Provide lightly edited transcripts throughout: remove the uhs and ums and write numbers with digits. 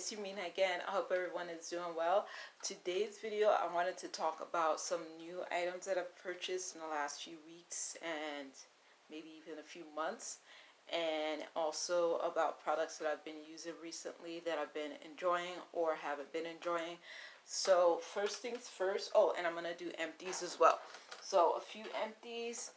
it's Yamina again. I hope everyone is doing well. Today's video, I wanted to talk about some new items that I've purchased in the last few weeks and maybe even a few months, and also about products that I've been using recently that I've been enjoying or haven't been enjoying. So first things first, oh, and I'm going to do empties as well. So a few empties.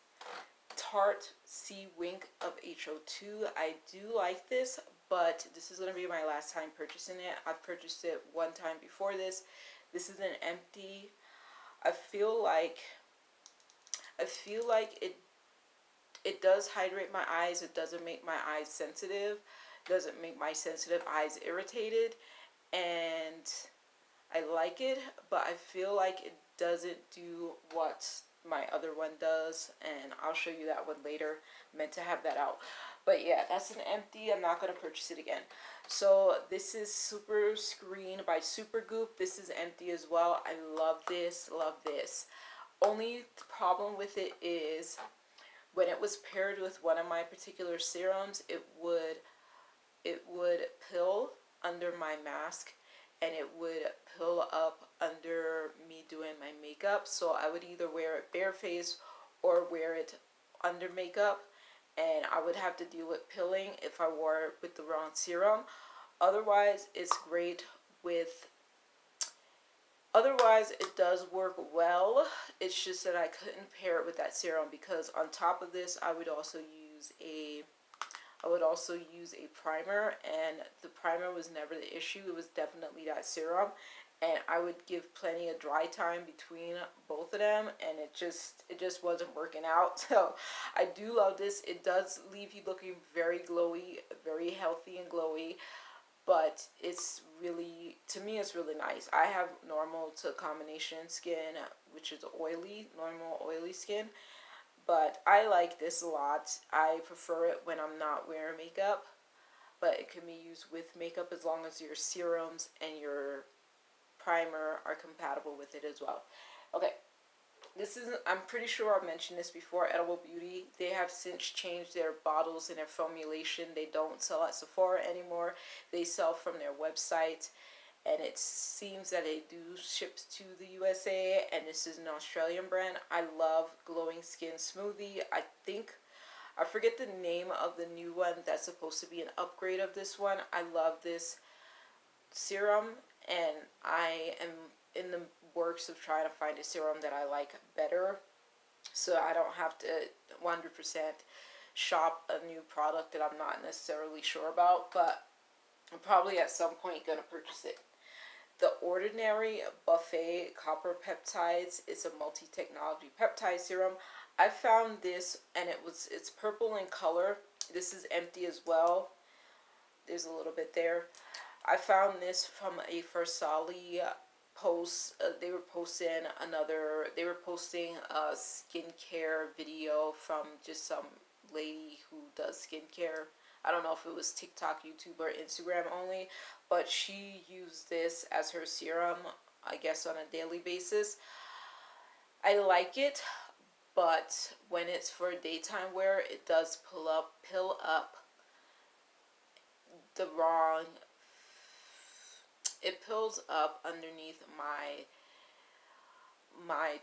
Tarte Sea Wink of HO2. I do like this, but this is going to be my last time purchasing it. I've purchased it one time before this. This is an empty. I feel like it does hydrate my eyes. It doesn't make my eyes sensitive. It doesn't make my sensitive eyes irritated, and I like it, but I feel like it doesn't do what my other one does, and I'll show you that one later. Meant to have that out, but yeah, that's an empty. I'm not going to purchase it again. So this is Super Screen by Super Goop. This is empty as well. I love this, love this. Only problem with it is when it was paired with one of my particular serums, it would pill under my mask, and it would pill up under me doing my makeup. So I would either wear it bare-faced or wear it under makeup, and I would have to deal with pilling if I wore it with the wrong serum. Otherwise, it's great with... Otherwise, it does work well. It's just that I couldn't pair it with that serum, because on top of this, I would also use a primer, and the primer was never the issue. It was definitely that serum, and I would give plenty of dry time between both of them, and it just wasn't working out. So I do love this. It does leave you looking very glowy, very healthy and glowy, but it's really, to me, it's really nice. I have normal to combination skin, which is normal oily skin. But I like this a lot. I prefer it when I'm not wearing makeup, but it can be used with makeup as long as your serums and your primer are compatible with it as well. Okay, this is, I'm pretty sure I've mentioned this before, Edible Beauty. They have since changed their bottles and their formulation. They don't sell at Sephora anymore. They sell from their website, and it seems that they do ship to the USA, and this is an Australian brand. I love Glowing Skin Smoothie. I forget the name of the new one that's supposed to be an upgrade of this one. I love this serum, and I am in the works of trying to find a serum that I like better, so I don't have to 100% shop a new product that I'm not necessarily sure about, but I'm probably at some point going to purchase it. The Ordinary Buffet Copper Peptides is a multi-technology peptide serum. I found this, and it's purple in color. This is empty as well. There's a little bit there. I found this from a Versali post. They were posting a skincare video from just some lady who does skincare. I don't know if it was TikTok, YouTube, or Instagram only, but she used this as her serum, I guess, on a daily basis. I like it, but when it's for daytime wear, it does pill up the wrong... It pills up underneath my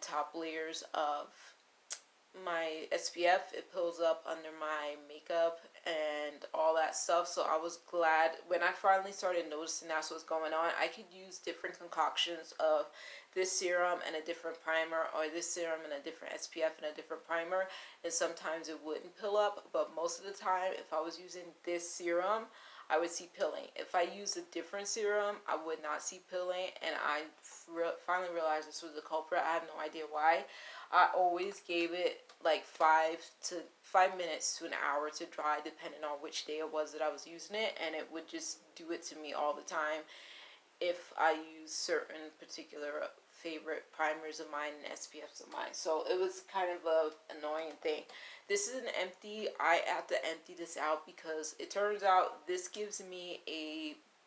top layers of my SPF. It pills up under my makeup and all that stuff. So I was glad when I finally started noticing that's what's going on. I could use different concoctions of this serum and a different primer, or this serum and a different SPF and a different primer, and sometimes it wouldn't pill up, but most of the time if I was using this serum, I would see pilling. If I used a different serum, I would not see pilling, and I finally realized this was the culprit. I have no idea why. I always gave it like 5 minutes to an hour to dry, depending on which day it was that I was using it, and it would just do it to me all the time if I use certain particular favorite primers of mine and SPFs of mine. So it was kind of an annoying thing. This is an empty. I have to empty this out because it turns out this gives me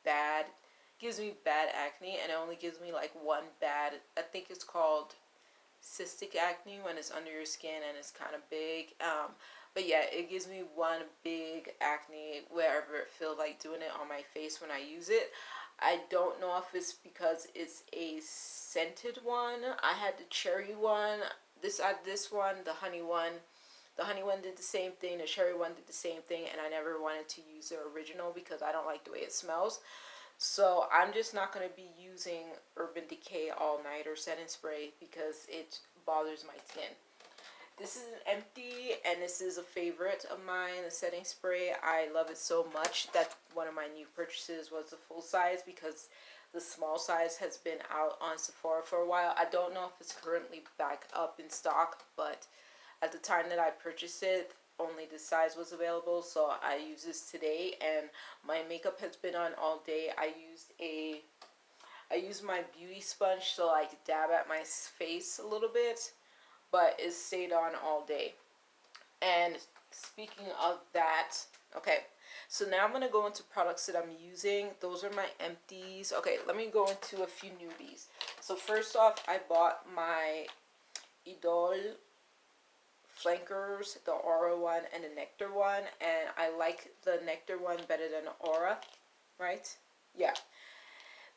bad acne, and it only gives me like one bad, I think it's called cystic acne, when it's under your skin and it's kind of big. But yeah, it gives me one big acne wherever it feels like doing it on my face when I use it. I don't know if it's because it's a scented one. I had the cherry one. This one, the honey one. The honey one did the same thing. The cherry one did the same thing, and I never wanted to use the original because I don't like the way it smells. So I'm just not going to be using Urban Decay All Nighter setting spray because it bothers my skin. This is an empty, and this is a favorite of mine, a setting spray. I love it so much that one of my new purchases was the full size because the small size has been out on Sephora for a while. I don't know if it's currently back up in stock, but at the time that I purchased it, only this size was available, so I use this today, and my makeup has been on all day. I used my beauty sponge to like dab at my face a little bit, but it stayed on all day. And speaking of that, okay, so now I'm going to go into products that I'm using. Those are my empties. Okay, let me go into a few newbies. So first off, I bought my Idol flankers, the Aura one and the Nectar one, and I like the Nectar one better than the Aura, right? Yeah.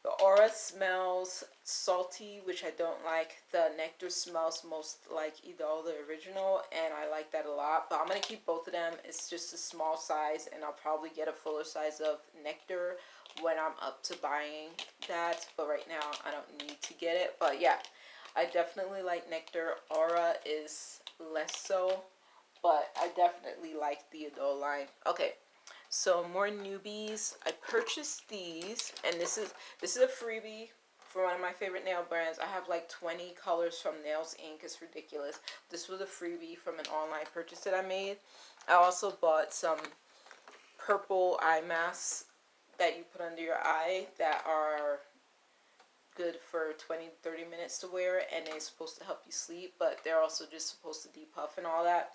The Aura smells salty, which I don't like. The Nectar smells most like Idol, the original, and I like that a lot. But I'm going to keep both of them. It's just a small size, and I'll probably get a fuller size of Nectar when I'm up to buying that. But right now, I don't need to get it. But yeah, I definitely like Nectar. Aura is less so, but I definitely like the Idol line. Okay. So more newbies. I purchased these, and this is a freebie for one of my favorite nail brands. I have like 20 colors from Nails Inc. It's ridiculous. This was a freebie from an online purchase that I made. I also bought some purple eye masks that you put under your eye that are good for 20-30 minutes to wear, and they're supposed to help you sleep, but they're also just supposed to depuff and all that.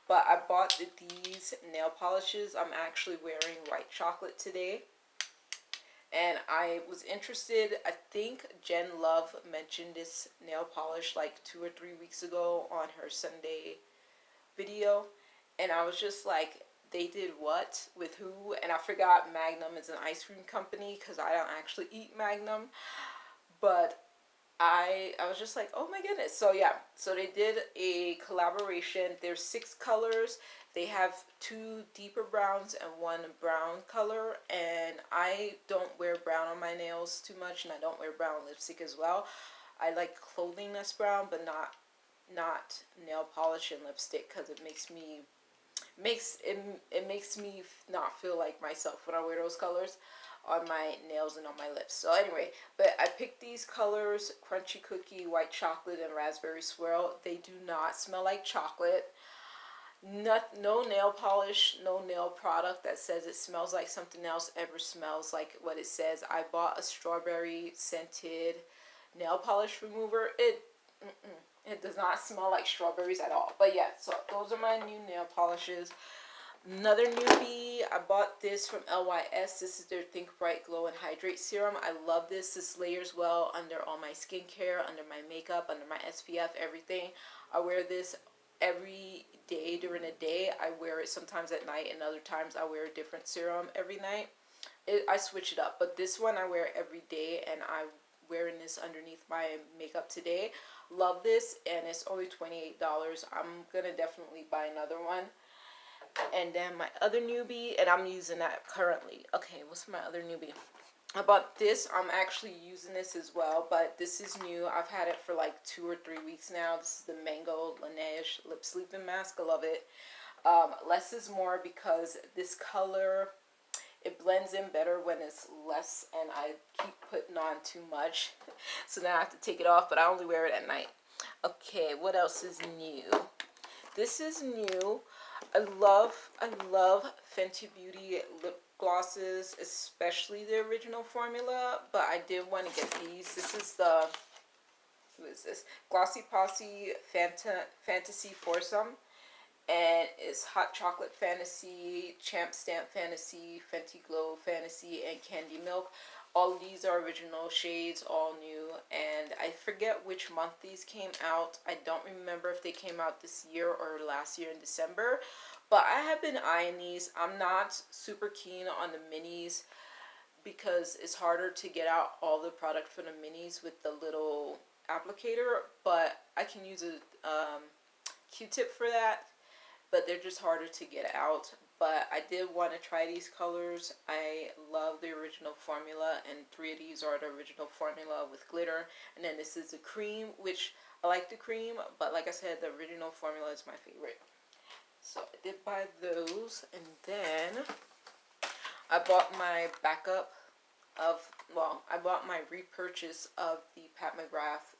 But I bought these nail polishes. I'm actually wearing white chocolate today. And I was interested. I think Jen Love mentioned this nail polish like 2 or 3 weeks ago on her Sunday video. And I was just like, they did what? With who? And I forgot Magnum is an ice cream company because I don't actually eat Magnum. But I was just like, oh my goodness. So yeah, so they did a collaboration. There's 6 colors. They have 2 deeper browns and 1 brown color, and I don't wear brown on my nails too much, and I don't wear brown lipstick as well. I like clothing that's brown, but not nail polish and lipstick, because it makes me not feel like myself when I wear those colors on my nails and on my lips. So anyway, but I picked these colors: Crunchy Cookie, White Chocolate, and Raspberry Swirl. They do not smell like chocolate. No nail polish, no nail product that says it smells like something else ever smells like what it says. I bought a strawberry scented nail polish remover. It does not smell like strawberries at all. But yeah, so those are my new nail polishes. Another newbie, I bought this from LYS. This is their Think Bright Glow and Hydrate Serum. I love this. This layers well under all my skincare, under my makeup, under my SPF, everything. I wear this every day during the day. I wear it sometimes at night, and other times I wear a different serum every night. I switch it up, but this one I wear every day, and I'm wearing this underneath my makeup today. Love this, and it's only $28. I'm going to definitely buy another one. And then my other newbie, and I'm using that currently. Okay, what's my other newbie? I bought this. I'm actually using this as well, but this is new. I've had it for like 2 or 3 weeks now. This is the Mango Laneish Lip Sleeping Mask. I love it. Less is more because this color, it blends in better when it's less, and I keep putting on too much. So now I have to take it off, but I only wear it at night. Okay, what else is new? This is new. I love Fenty Beauty lip glosses, especially the original formula, but I did want to get these. This is the, who is this? Glossy Posse Fantasy Foursome, and it's Hot Chocolate Fantasy, Champ Stamp Fantasy, Fenty Glow Fantasy, and Candy Milk. All of these are original shades, all new, and I forget which month these came out. I don't remember if they came out this year or last year in December, but I have been eyeing these. I'm not super keen on the minis. because it's harder to get out all the product from the minis with the little applicator, but I can use a Q-tip for that, but they're just harder to get out. But I did want to try these colors. I love the original formula, and 3 of these are the original formula with glitter. And then this is the cream, which I like the cream, but like I said, the original formula is my favorite. So I did buy those, and then I bought my backup of, well, I bought my repurchase of the Pat McGrath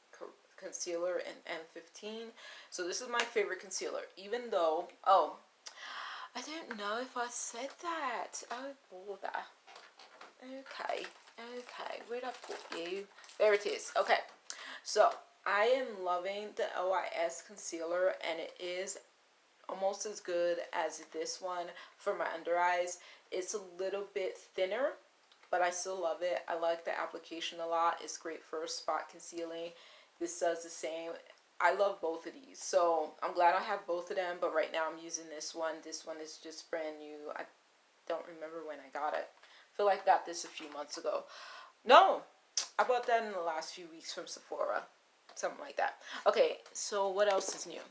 concealer in N15. So this is my favorite concealer, even though, oh, I don't know if I said that. Oh, bother. Okay, where'd I put you? There it is. Okay, so I am loving the OIS concealer, and it is almost as good as this one for my under eyes. It's a little bit thinner, but I still love it. I like the application a lot. It's great for spot concealing. This does the same. I love both of these, so I'm glad I have both of them, but right now I'm using this one. This one is just brand new. I don't remember when I got it. I feel like I got this a few months ago. No, I bought that in the last few weeks from Sephora. Something like that. Okay, so what else is new?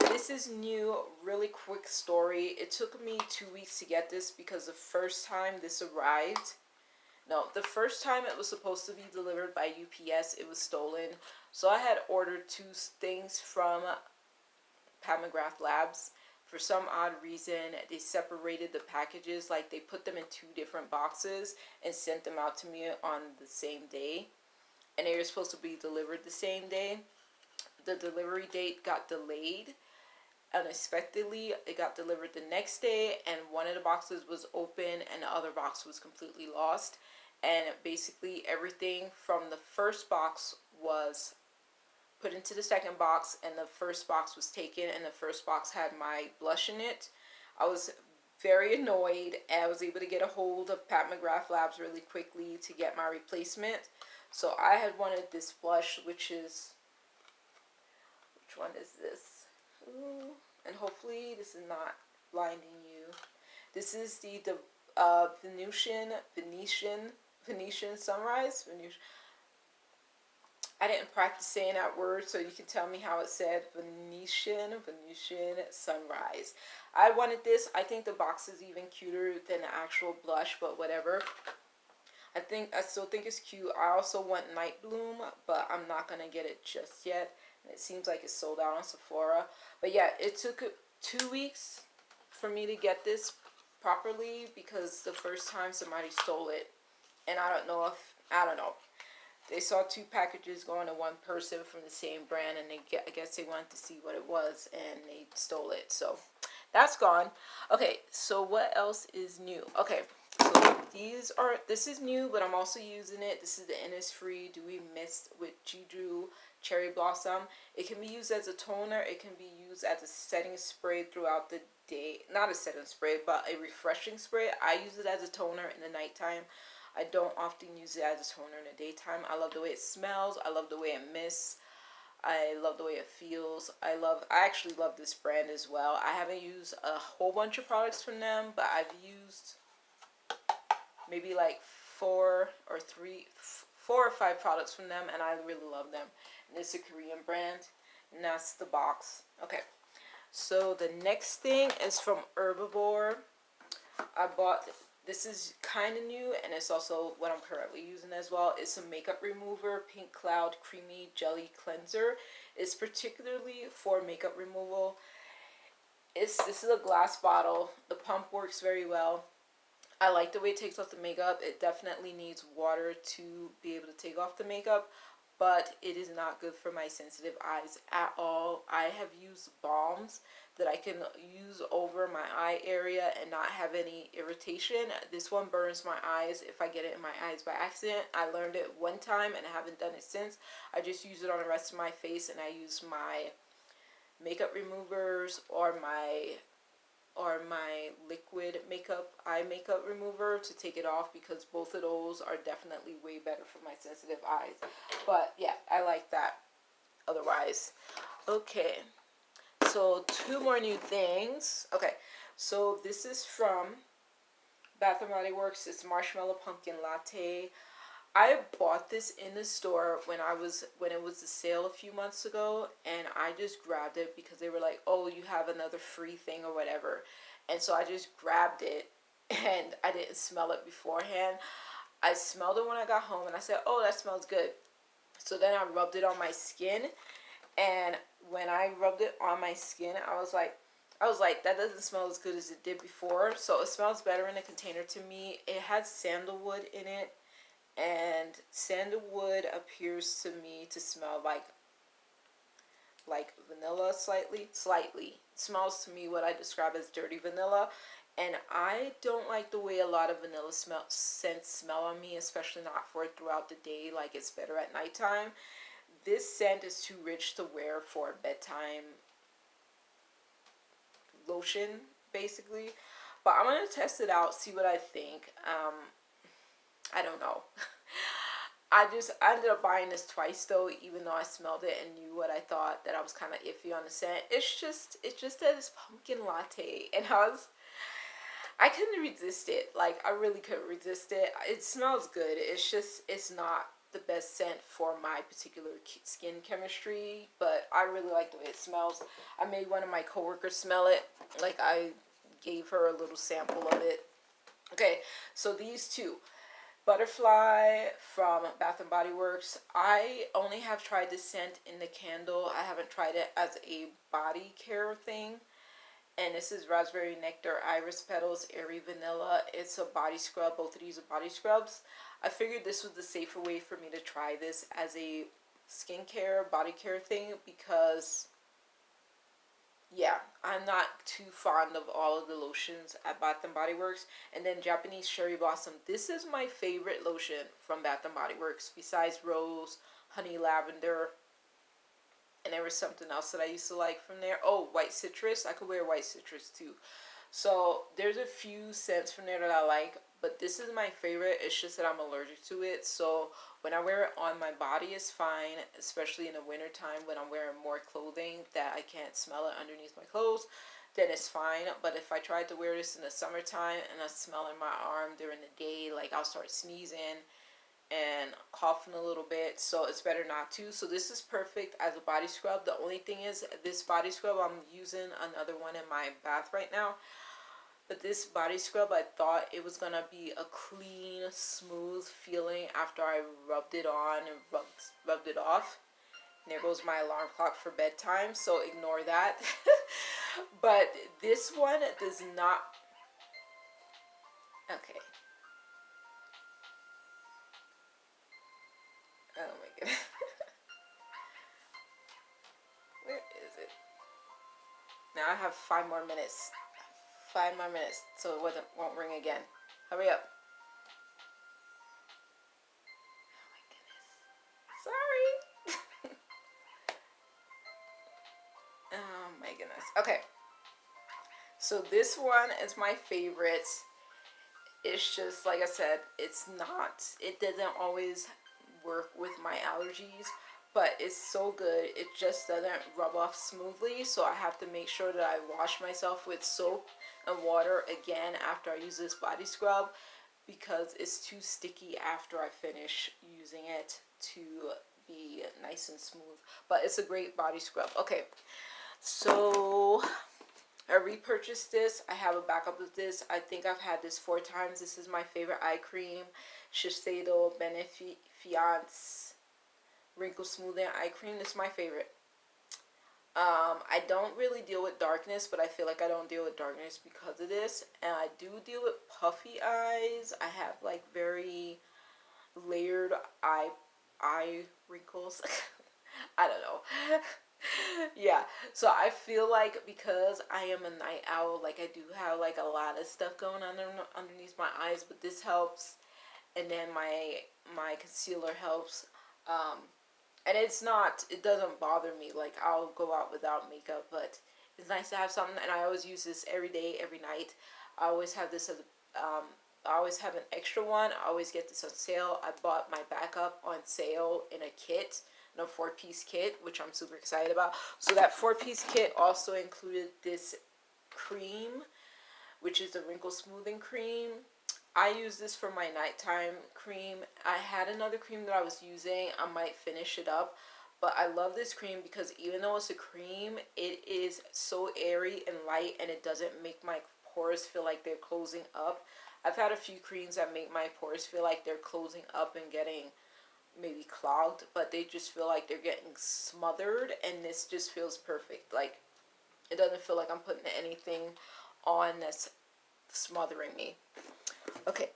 This is new, really quick story. It took me 2 weeks to get this because the first time this arrived, no, the first time it was supposed to be delivered by UPS, it was stolen. So I had ordered 2 things from Mcgrath Labs. For some odd reason, they separated the packages, like they put them in 2 different boxes and sent them out to me on the same day. And they were supposed to be delivered the same day. The delivery date got delayed unexpectedly. It got delivered the next day, and one of the boxes was open and the other box was completely lost. And basically everything from the first box was put into the second box, and the first box was taken, and the first box had my blush in it. I was very annoyed, and I was able to get a hold of Pat McGrath Labs really quickly to get my replacement. So I had wanted this blush, which one is this? Ooh, and hopefully this is not blinding you. This is the Venetian Sunrise. I didn't practice saying that word, so you can tell me how it said. Venetian Sunrise. I wanted this. I think the box is even cuter than the actual blush, but whatever. I still think it's cute. I also want Night Bloom, but I'm not gonna get it just yet. And it seems like it's sold out on Sephora. But yeah, it took 2 weeks for me to get this properly because the first time somebody stole it, and I don't know. They saw 2 packages going to one person from the same brand, and I guess they wanted to see what it was, and they stole it. So that's gone. Okay, so what else is new? Okay, so this is new, but I'm also using it. This is the Innisfree Dewy Mist with Jeju Cherry Blossom. It can be used as a toner. It can be used as a setting spray throughout the day. Not a setting spray, but a refreshing spray. I use it as a toner in the nighttime. I don't often use it as a toner in the daytime. I love the way it smells. I love the way it mists. I love the way it feels. I actually love this brand as well. I haven't used a whole bunch of products from them, but I've used maybe like 4 or 5 products from them, and I really love them. And it's a Korean brand, and that's the box. Okay, so the next thing is from Herbivore. I bought, this is kind of new, and it's also what I'm currently using as well. It's a makeup remover, Pink Cloud Creamy Jelly Cleanser. It's particularly for makeup removal. This is a glass bottle. The pump works very well. I like the way it takes off the makeup. It definitely needs water to be able to take off the makeup, but it is not good for my sensitive eyes at all. I have used balms that I can use over my eye area and not have any irritation. This one burns my eyes if I get it in my eyes by accident. I learned it one time and I haven't done it since. I just use it on the rest of my face, and I use my makeup removers or my liquid eye makeup remover to take it off, because both of those are definitely way better for my sensitive eyes. But yeah, I like that otherwise. Okay, so 2 more new things. Okay, so this is from Bath and Body Works. It's Marshmallow Pumpkin Latte. I bought this in the store when it was a sale a few months ago, and I just grabbed it because they were like, "Oh, you have another free thing or whatever," and so I just grabbed it, and I didn't smell it beforehand. I smelled it when I got home, and I said, "Oh, that smells good." So then I rubbed it on my skin, and when I rubbed it on my skin, I was like, that doesn't smell as good as it did before. So it smells better in a container to me. It has sandalwood in it, and sandalwood appears to me to smell like vanilla slightly. It smells to me what I describe as dirty vanilla, and I don't like the way a lot of vanilla scents smell on me, especially not for throughout the day. Like, it's better at nighttime. This scent is too rich to wear for a bedtime lotion, basically. But I'm gonna test it out, see what I think. I don't know. I ended up buying this twice though, even though I smelled it and knew what I thought, that I was kind of iffy on the scent. It's just that it's pumpkin latte, and I couldn't resist it. Like, I really couldn't resist it. It smells good. It's not the best scent for my particular skin chemistry, but I really like the way it smells. I made one of my coworkers smell it. Like, I gave her a little sample of it. Okay, so these two. Butterfly from Bath and Body Works. I only have tried this scent in the candle. I haven't tried it as a body care thing. And this is Raspberry Nectar, Iris Petals, Airy Vanilla. It's a body scrub. Both of these are body scrubs. I figured this was the safer way for me to try this as a skincare, body care thing, because yeah, I'm not too fond of all of the lotions at Bath and Body Works. And then Japanese Cherry Blossom. This is my favorite lotion from Bath and Body Works, besides Rose, Honey Lavender, and there was something else that I used to like from there. Oh, White Citrus. I could wear White Citrus too. So there's a few scents from there that I like, but this is my favorite. It's just that I'm allergic to it. So when I wear it on my body, it's fine, especially in the wintertime when I'm wearing more clothing that I can't smell it underneath my clothes, then it's fine. But if I tried to wear this in the summertime and I smell in my arm during the day, like, I'll start sneezing and coughing a little bit, so it's better not to. So this is perfect as a body scrub. The only thing is, this body scrub, I'm using another one in my bath right now, but this body scrub, I thought it was gonna be a clean, smooth feeling after I rubbed it on and rubbed it off. And there goes my alarm clock for bedtime, so ignore that. But this one does not. Okay. Oh my goodness. Where is it? Now I have 5 more minutes. 5 more minutes, so it won't ring again. Hurry up. Oh my goodness. Sorry. Oh my goodness. Okay. So this one is my favorite. It's just, like I said, it doesn't always work with my allergies, but it's so good. It just doesn't rub off smoothly, so I have to make sure that I wash myself with soap and water again after I use this body scrub, because it's too sticky after I finish using it to be nice and smooth. But it's a great body scrub. Okay, so I repurchased this. I have a backup of this. I think I've had this 4 times. This is my favorite eye cream. Shiseido Benefiance Wrinkle Smoothing Eye Cream. This is my favorite. I don't really deal with darkness, but I feel like I don't deal with darkness because of this. And I do deal with puffy eyes. I have like very layered eye wrinkles. I don't know. Yeah, so I feel like because I am a night owl, like, I do have like a lot of stuff going on underneath my eyes, but this helps, and then my concealer helps, and it doesn't bother me. Like, I'll go out without makeup, but it's nice to have something, and I always use this every day, every night. I always have this as I always have an extra one. I always get this on sale. I bought my backup on sale in a kit, in a 4-piece kit, which I'm super excited about. So that 4-piece kit also included this cream, which is the wrinkle smoothing cream. I use this for my nighttime cream. I had another cream that I was using. I might finish it up. But I love this cream because even though it's a cream, it is so airy and light, and it doesn't make my pores feel like they're closing up. I've had a few creams that make my pores feel like they're closing up and getting maybe clogged, but they just feel like they're getting smothered, and this just feels perfect. Like, it doesn't feel like I'm putting anything on that's smothering me. Okay,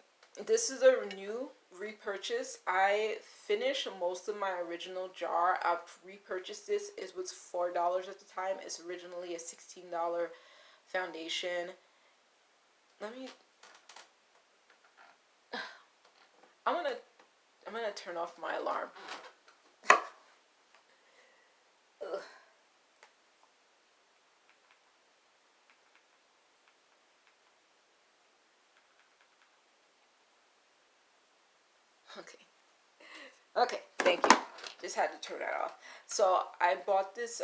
this is a new repurchase. I finished most of my original jar. I've repurchased this. It was $4 at the time. It's originally a $16 foundation. Let me. I'm gonna turn off my alarm. Ugh. Okay. Okay, thank you. Just had to turn that off. So I bought this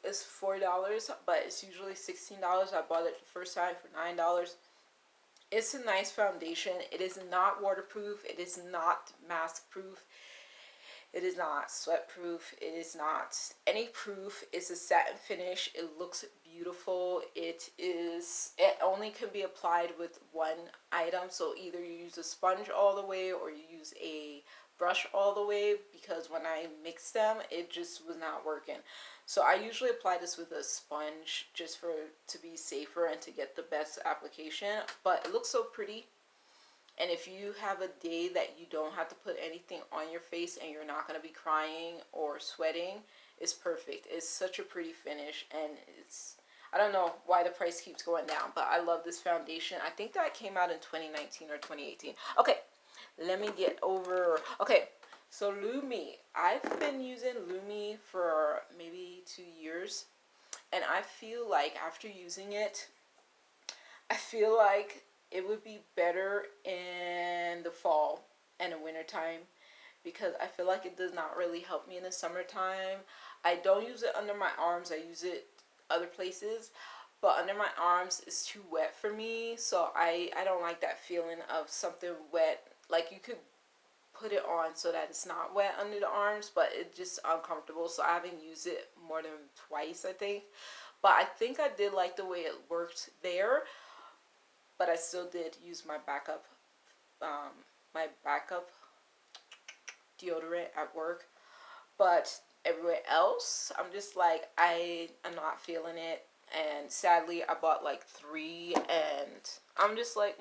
as $4, but it's usually $16. I bought it the first time for $9. It's a nice foundation. It is not waterproof. It is not mask proof. It is not sweat proof. It is not any proof. It's a satin finish. It looks beautiful. It only can be applied with one item. So either you use a sponge all the way or you use a brush all the way, because when I mixed them, it just was not working. So I usually apply this with a sponge just to be safer and to get the best application. But it looks so pretty. And if you have a day that you don't have to put anything on your face and you're not going to be crying or sweating, it's perfect. It's such a pretty finish, and I don't know why the price keeps going down, but I love this foundation. I think that came out in 2019 or 2018. Okay, let me get over. Okay, so Lumi. I've been using Lumi for maybe 2 years, and I feel like after using it, I feel like it would be better in the fall and the winter time, because I feel like it does not really help me in the summertime. I don't use it under my arms. I use it other places, but under my arms is too wet for me. So I don't like that feeling of something wet. Like, you could put it on so that it's not wet under the arms, but it's just uncomfortable. So I haven't used it more than twice, I think. But I think I did like the way it worked there. But I still did use my backup deodorant at work. But everywhere else, I'm just like, I am not feeling it. And sadly, I bought like 3, and I'm just like,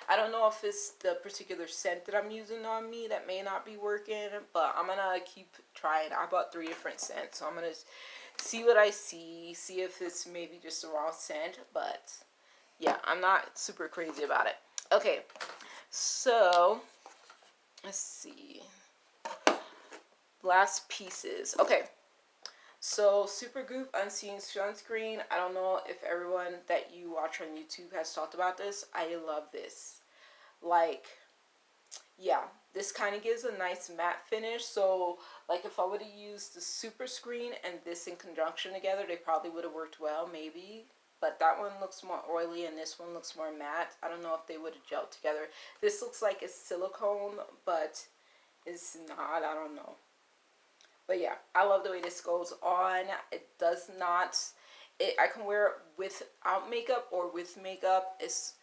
I don't know if it's the particular scent that I'm using on me that may not be working, but I'm gonna keep trying. I bought 3 different scents, so I'm gonna see what I see if it's maybe just the wrong scent. But yeah, I'm not super crazy about it. Okay, so let's see. Last pieces. Okay, so Super Goop Unseen Sunscreen. I don't know if everyone that you watch on YouTube has talked about this. I love this. Like, yeah, this kind of gives a nice matte finish. So, like, if I would have used the Super Screen and this in conjunction together, they probably would have worked well, maybe. But that one looks more oily and this one looks more matte. I don't know if they would have gelled together. This looks like it's silicone, but it's not. I don't know. But yeah, I love the way this goes on. It does not... I can wear it without makeup or with makeup. It's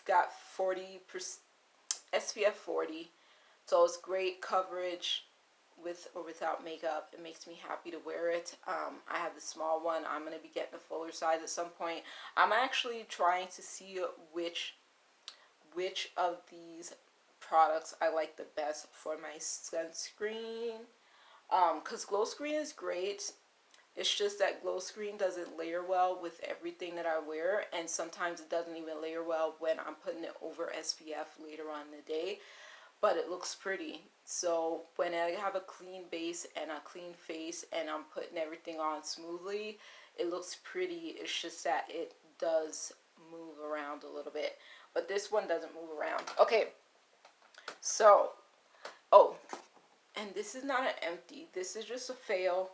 got 40% SPF 40. So it's great coverage with or without makeup. It makes me happy to wear it. I have the small one. I'm going to be getting a fuller size at some point. I'm actually trying to see which of these products I like the best for my sunscreen. Because Glow Screen is great. It's just that Glow Screen doesn't layer well with everything that I wear, and sometimes it doesn't even layer well when I'm putting it over SPF later on in the day. But it looks pretty. So when I have a clean base and a clean face and I'm putting everything on smoothly, it looks pretty. It's just that it does move around a little bit. But this one doesn't move around. Okay, so, oh, and this is not an empty. This is just a fail.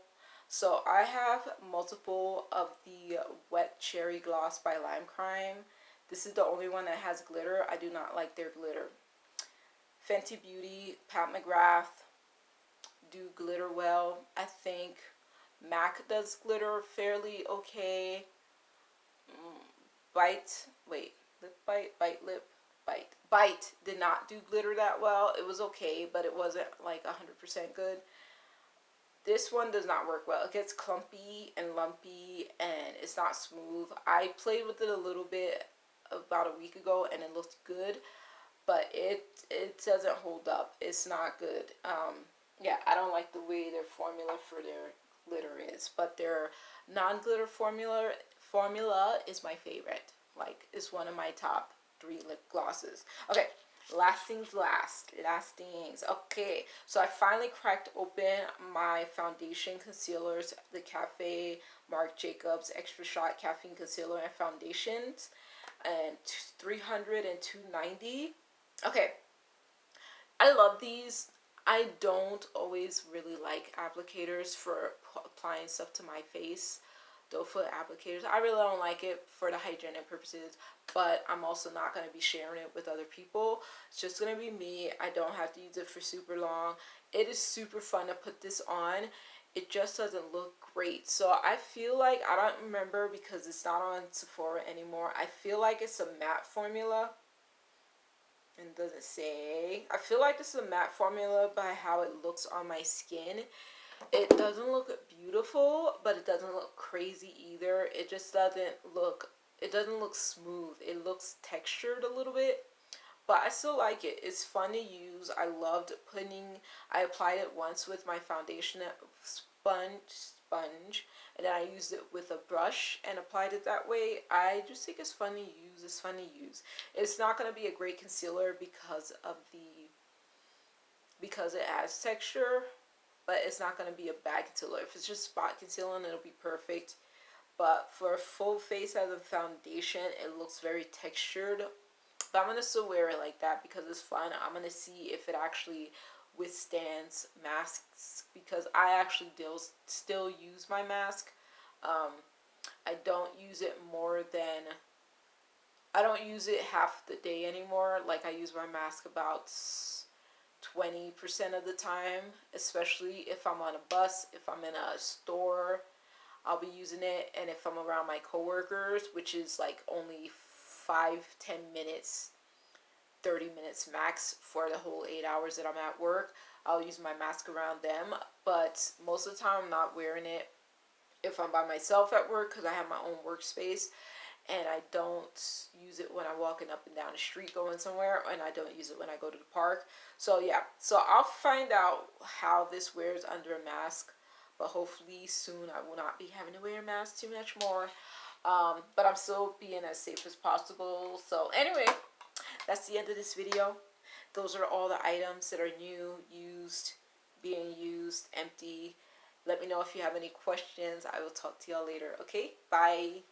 So I have multiple of the Wet Cherry Gloss by Lime Crime. This is the only one that has glitter. I do not like their glitter. Fenty Beauty, Pat McGrath do glitter well. I think MAC does glitter fairly okay. Bite, wait, lip bite, bite lip, bite. Bite did not do glitter that well. It was okay, but it wasn't like 100% good. This one does not work well. It gets clumpy and lumpy and it's not smooth. I played with it a little bit about a week ago and it looked good, but it doesn't hold up. It's not good. Yeah, I don't like the way their formula for their glitter is, but their non-glitter formula is my favorite. Like, it's one of my top 3 lip glosses. Okay, last things last. Okay, so I finally cracked open my foundation concealers, the Cafe Marc Jacobs Extra Shot Caffeine Concealer and Foundations, and 300 and 290. Okay, I love these. I don't always really like applicators for applying stuff to my face. Doe foot applicators, I really don't like it for the hygienic purposes, but I'm also not going to be sharing it with other people. It's just going to be me. I don't have to use it for super long. It is super fun to put this on. It just doesn't look great. So I feel like, I don't remember because it's not on Sephora anymore. I feel like it's a matte formula. And doesn't say. I feel like this is a matte formula by how it looks on my skin. It doesn't look beautiful, but it doesn't look crazy either. It just doesn't look smooth. It looks textured a little bit, but I still like it. It's fun to use. I applied it once with my foundation sponge, and then I used it with a brush and applied it that way. I just think it's fun to use. It's not going to be a great concealer because it has texture, but it's not going to be a bad concealer. If it's just spot concealing, it'll be perfect. But for a full face as a foundation, it looks very textured. But I'm going to still wear it like that because it's fun. I'm going to see if it actually withstands masks, because I actually still use my mask. I don't use it half the day anymore. Like, I use my mask about 20% of the time, especially if I'm on a bus, if I'm in a store, I'll be using it. And if I'm around my coworkers, which is like only 5-10 minutes, 30 minutes max for the whole 8 hours that I'm at work, I'll use my mask around them. But most of the time I'm not wearing it if I'm by myself at work, because I have my own workspace, and I don't use it when I'm walking up and down the street going somewhere, and I don't use it when I go to the park. So yeah, so I'll find out how this wears under a mask, but hopefully soon I will not be having to wear a mask too much more. But I'm still being as safe as possible. So anyway, that's the end of this video. Those are all the items that are new, used, being used, empty. Let me know if you have any questions. I will talk to y'all later. Okay, bye.